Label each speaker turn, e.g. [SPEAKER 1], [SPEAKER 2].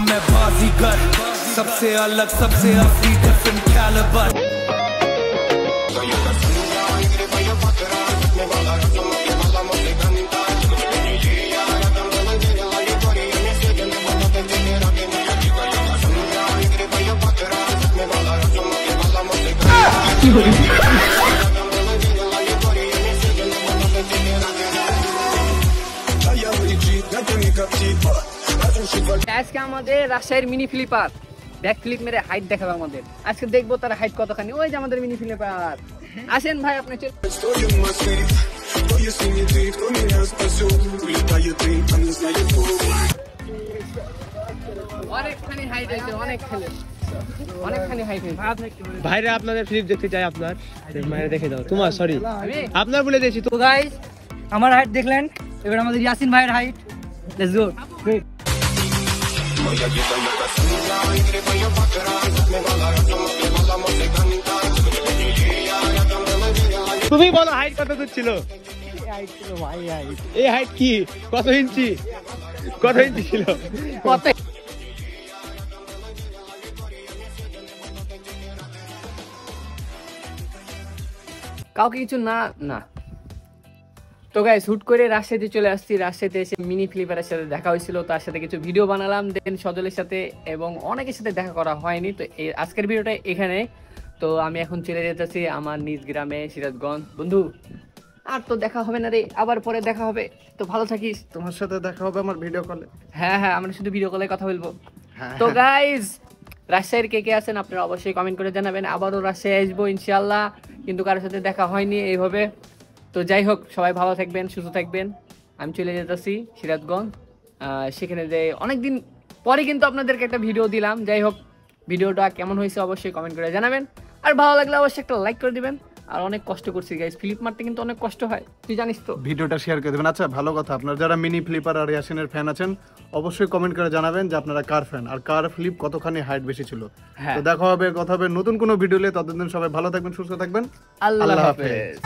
[SPEAKER 1] मैं बाजीगर सबसे अलग सबसे असली डिफरेंट कैलिबर
[SPEAKER 2] আজকে আমাদের রাজশাহীর মিনি ফ্লিপার ব্যাক ফ্লিপ মেরে হাইট দেখাবে আমাদের। আজকে দেখবো তার হাইট কতখানি। ওই যে আমাদের মিনি ফ্লিপার, আসেন ভাই আপনি অনেকখানি হাইট আছে, অনেকখানি হাইট হয়েছে।
[SPEAKER 3] ভাইরা আপনাদের ফ্লিপ দেখতে চাই, আপনার মায়ের দেখে দাও। তোমার সরি আপনার বলে দিয়েছি তো।
[SPEAKER 2] গাইস আমার হাইট দেখলেন, এবার আমাদের ইয়াসিন ভাইয়ের হাইট। Let's go.
[SPEAKER 3] তুমি বলো হাইট কত দূর ছিল? এই হাইট কি কত ইঞ্চি ছিল?
[SPEAKER 2] কত কাউকে কিছু না না। তো গাইস হুট করে রাজশাহীতে চলে আসছি। রাজশাহীতে এসে মিনি ফ্লিপারের সাথে দেখা হয়েছিল, তার সাথে কিছু ভিডিও বানালাম, দেন সজলের সাথে এবং অনেকের সাথে দেখা করা হয়নি। তো আজকের ভিডিওটা এখানে। তো আমি এখন চলে যেতেছি আমার নিজ গ্রামে সিরাজগঞ্জ। বন্ধু আর তো দেখা হবে না রে, আবার পরে দেখা হবে। তো ভালো থাকিস।
[SPEAKER 3] তোমার সাথে দেখা হবে আমার ভিডিও কলে।
[SPEAKER 2] হ্যাঁ হ্যাঁ, আমরা শুধু ভিডিও কলে কথা বলবো। তো গাইস রাজশাহীর কে কে আছেন আপনারা অবশ্যই কমেন্ট করে জানাবেন। আবারও রাজশাহী আসবো ইনশাআল্লাহ, কিন্তু কারোর সাথে দেখা হয়নি এইভাবে। তো যাই হোক, সবাই ভালো থাকবেন, সুস্থ থাকবেন। আমি চলে যেতেছি সিরাজগঞ্জ। সেখানে যে অনেকদিন পরে কিন্তু আপনাদেরকে একটা ভিডিও দিলাম। যাই হোক, ভিডিওটা কেমন হয়েছে অবশ্যই কমেন্ট করে জানাবেন। আর ভালো লাগলে অবশ্যই একটা লাইক করে দিবেন। আর অনেক কষ্ট করছি গাইস, ফ্লিপ মারতে কিন্তু অনেক কষ্ট হয়, তুই জানিস তো।
[SPEAKER 4] ভিডিওটা শেয়ার করে দেবেন। আচ্ছা ভালো কথা, আপনারা যারা মিনি ফ্লিপার আর ইয়াসিনের ফ্যান আছেন অবশ্যই কমেন্ট করে জানাবেন যে আপনারা কার ফ্যান আর কার ফ্লিপ কতখানি হাইট বেশি ছিল। তো দেখা হবে, কথা হবে নতুন কোনো ভিডিওতে। ততদিন সবাই ভালো থাকবেন, সুস্থ থাকবেন।
[SPEAKER 2] আল্লাহ হাফেজ।